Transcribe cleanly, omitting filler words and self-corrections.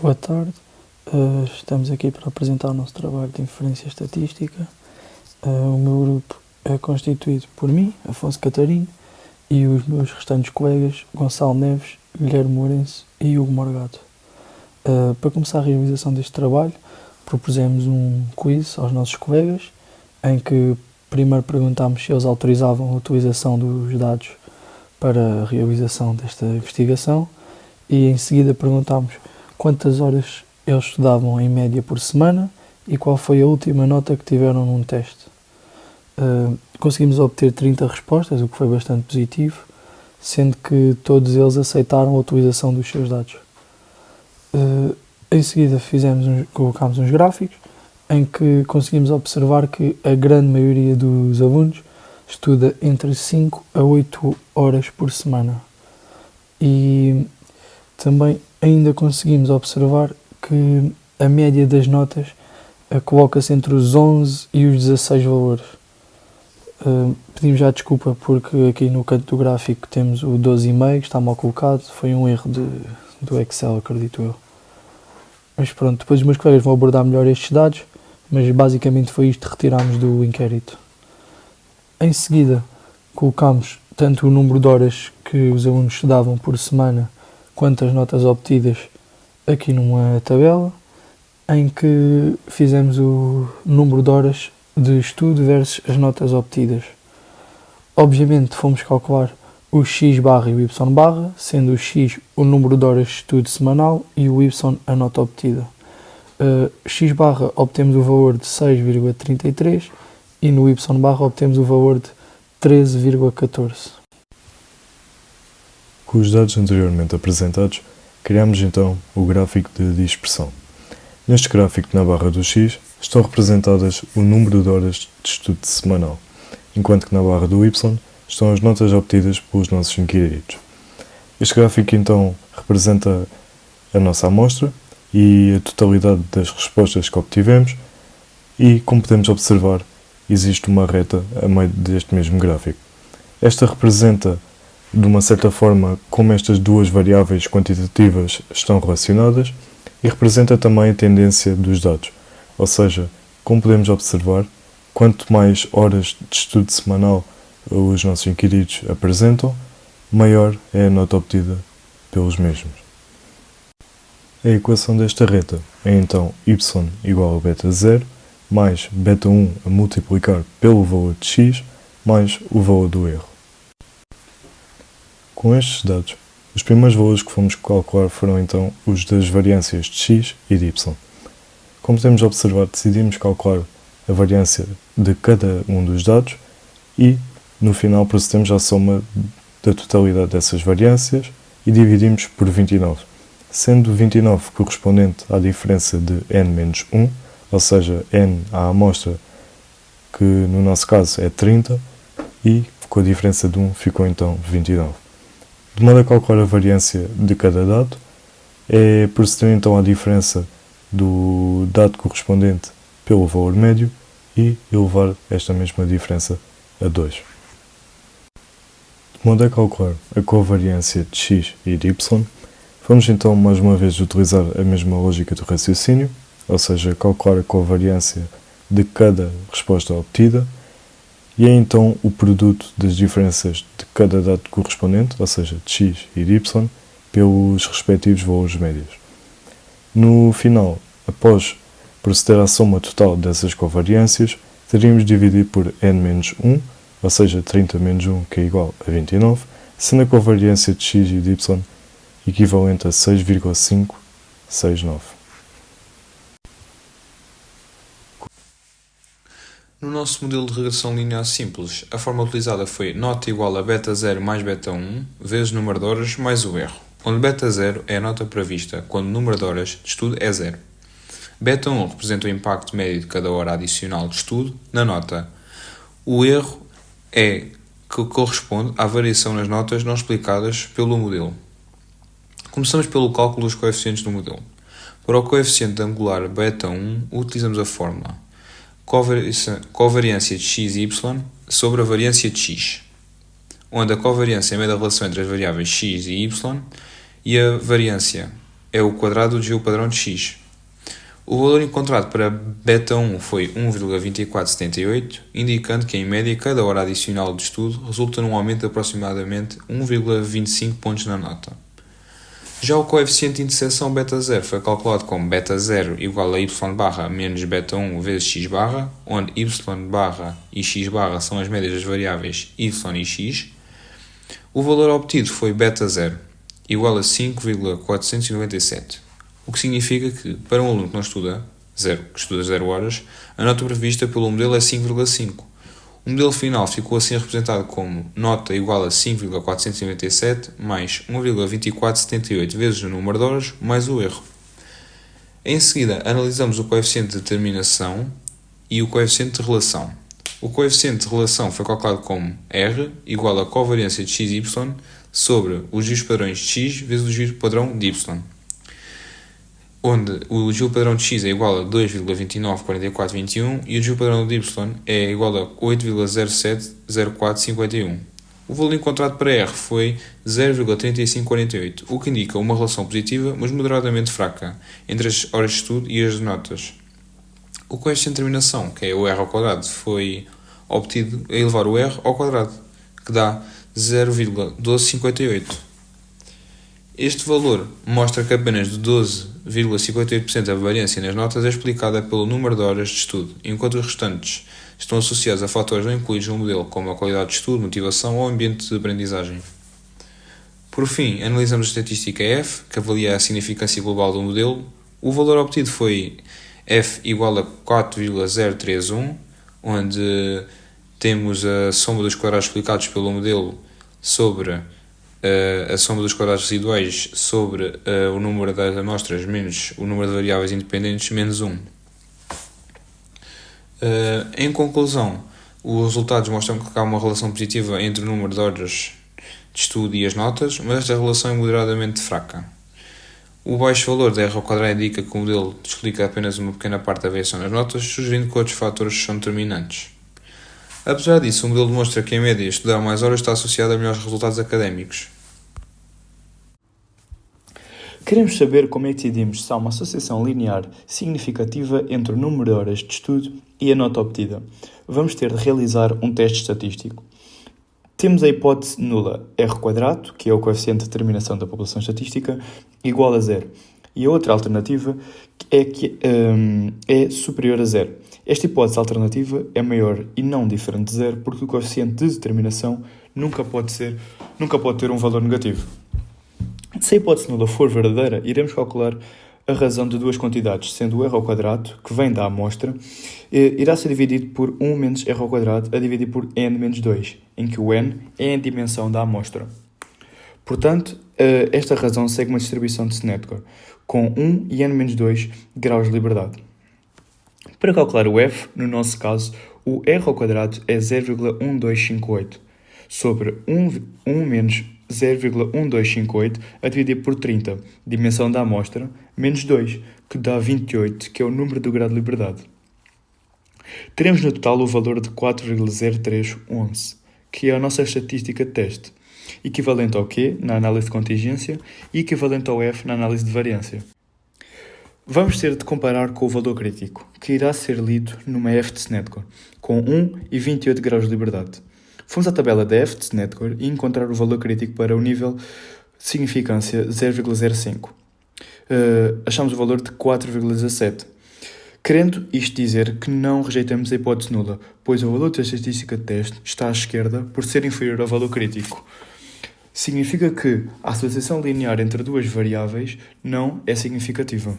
Boa tarde. Estamos aqui para apresentar o nosso trabalho de inferência estatística. O meu grupo é constituído por mim, Afonso Catarino, e os meus restantes colegas, Gonçalo Neves, Guilherme Morense e Hugo Morgado. Para começar a realização deste trabalho, propusemos um quiz aos nossos colegas, em que primeiro perguntámos se eles autorizavam a utilização dos dados para a realização desta investigação e em seguida perguntámos quantas horas eles estudavam em média por semana e qual foi a última nota que tiveram num teste. Conseguimos obter 30 respostas, o que foi bastante positivo, sendo que todos eles aceitaram a utilização dos seus dados. Em seguida colocámos uns gráficos em que conseguimos observar que a grande maioria dos alunos estuda entre 5 a 8 horas por semana. E também ainda conseguimos observar que a média das notas coloca-se entre os 11 e os 16 valores. Pedimos já desculpa porque aqui no canto do gráfico temos o 12,5 que está mal colocado, foi um erro do Excel, acredito eu. Mas pronto, depois os meus colegas vão abordar melhor estes dados, mas basicamente foi isto que retirámos do inquérito. Em seguida, colocámos tanto o número de horas que os alunos estudavam por semana quanto as notas obtidas aqui numa tabela, em que fizemos o número de horas de estudo versus as notas obtidas. Obviamente fomos calcular o x barra e o y barra, sendo o x o número de horas de estudo semanal e o y a nota obtida. X barra obtemos o valor de 6,33 e no y barra obtemos o valor de 13,14. Com os dados anteriormente apresentados, criamos então o gráfico de dispersão. Neste gráfico, na barra do x, estão representadas o número de horas de estudo semanal, enquanto que na barra do y estão as notas obtidas pelos nossos inquiridos. Este gráfico então representa a nossa amostra e a totalidade das respostas que obtivemos e, como podemos observar, existe uma reta a meio deste mesmo gráfico. Esta representa, de uma certa forma, como estas duas variáveis quantitativas estão relacionadas e representa também a tendência dos dados, ou seja, como podemos observar, quanto mais horas de estudo semanal os nossos inquiridos apresentam, maior é a nota obtida pelos mesmos. A equação desta reta é então y igual a beta 0 mais beta 1 a multiplicar pelo valor de x mais o valor do erro. Com estes dados, os primeiros valores que fomos calcular foram então os das variâncias de x e de y. Como podemos observar, decidimos calcular a variância de cada um dos dados e, no final, procedemos à soma da totalidade dessas variâncias e dividimos por 29, sendo 29 correspondente à diferença de n menos 1, ou seja, n à amostra, que no nosso caso é 30, e com a diferença de 1 ficou então 29. De modo a calcular a variância de cada dado, é proceder então à diferença do dado correspondente pelo valor médio e elevar esta mesma diferença a 2. De modo a calcular a covariância de x e de y, vamos então mais uma vez utilizar a mesma lógica do raciocínio, ou seja, calcular a covariância de cada resposta obtida, e é então o produto das diferenças de cada dado correspondente, ou seja, de x e de y, pelos respectivos valores médios. No final, após proceder à soma total dessas covariâncias, teríamos de dividir por n menos 1, ou seja, 30 menos 1, que é igual a 29, sendo a covariância de x e de y equivalente a 6,569. No nosso modelo de regressão linear simples, a forma utilizada foi nota igual a beta 0 mais beta 1 vezes número de horas mais o erro, onde beta 0 é a nota prevista quando o número de horas de estudo é 0. Beta 1 representa o impacto médio de cada hora adicional de estudo na nota. O erro é que corresponde à variação nas notas não explicadas pelo modelo. Começamos pelo cálculo dos coeficientes do modelo. Para o coeficiente angular beta 1, utilizamos a fórmula covariância de x e y sobre a variância de x, onde a covariância mede a relação entre as variáveis x e y e a variância é é o quadrado do desvio padrão de x. O valor encontrado para beta 1 foi 1,2478, indicando que, em média, cada hora adicional de estudo resulta num aumento de aproximadamente 1,25 pontos na nota. Já o coeficiente de interseção beta 0 foi calculado como beta 0 igual a y barra menos beta 1 vezes x barra, onde y barra e x barra são as médias das variáveis y e x. O valor obtido foi beta 0 igual a 5,497, o que significa que, para um aluno que não estuda que estuda 0 horas, a nota prevista pelo modelo é 5,5. O modelo final ficou assim representado como nota igual a 5,497 mais 1,2478 vezes o número de horas mais o erro. Em seguida, analisamos o coeficiente de determinação e o coeficiente de relação. O coeficiente de relação foi calculado como R igual a covariância de xy sobre os desvios padrões de x vezes o desvio padrão de y, onde o desvio padrão de x é igual a 2,294421 e o desvio padrão de y é igual a 8,070451. O valor encontrado para R foi 0,3548, o que indica uma relação positiva, mas moderadamente fraca, entre as horas de estudo e as notas. O coeficiente de determinação, que é o R ao quadrado, foi obtido a elevar o R ao quadrado, que dá 0,1258. Este valor mostra que apenas de 12,58% da variância nas notas é explicada pelo número de horas de estudo, enquanto os restantes estão associados a fatores não incluídos no modelo, como a qualidade de estudo, motivação ou ambiente de aprendizagem. Por fim, analisamos a estatística F, que avalia a significância global do modelo. O valor obtido foi F igual a 4,031, onde temos a soma dos quadrados explicados pelo modelo sobre a soma dos quadrados residuais sobre o número das amostras menos o número de variáveis independentes menos 1. Em conclusão, os resultados mostram que há uma relação positiva entre o número de horas de estudo e as notas, mas esta relação é moderadamente fraca. O baixo valor de R ao quadrado indica que o modelo explica apenas uma pequena parte da variação nas notas, sugerindo que outros fatores são determinantes. Apesar disso, o modelo demonstra que, em média, estudar mais horas está associado a melhores resultados académicos. Queremos saber como é que decidimos se há uma associação linear significativa entre o número de horas de estudo e a nota obtida. Vamos ter de realizar um teste estatístico. Temos a hipótese nula R², que é o coeficiente de determinação da população estatística, igual a 0. E a outra alternativa é que é superior a 0. Esta hipótese alternativa é maior e não diferente de 0, porque o coeficiente de determinação nunca pode ter um valor negativo. Se a hipótese nula for verdadeira, iremos calcular a razão de duas quantidades, sendo o R², que vem da amostra, irá ser dividido por 1 menos R² a dividir por n menos 2, em que o n é a dimensão da amostra. Portanto, esta razão segue uma distribuição de Sneddon, com 1 e n menos 2 graus de liberdade. Para calcular o f, no nosso caso, o R² é 0,1258, sobre 1 menos 0,1258 a dividir por 30, dimensão da amostra, menos 2, que dá 28, que é o número do grau de liberdade. Teremos no total o valor de 4,0311, que é a nossa estatística de teste, equivalente ao Q na análise de contingência e equivalente ao F na análise de variância. Vamos ter de comparar com o valor crítico, que irá ser lido numa F de Sneddon, com 1 e 28 graus de liberdade. Fomos à tabela da F de Sneddon e encontrar o valor crítico para o nível de significância 0,05. Achamos o valor de 4,17. Querendo isto dizer que não rejeitamos a hipótese nula, pois o valor da estatística de teste está à esquerda por ser inferior ao valor crítico. Significa que a associação linear entre duas variáveis não é significativa.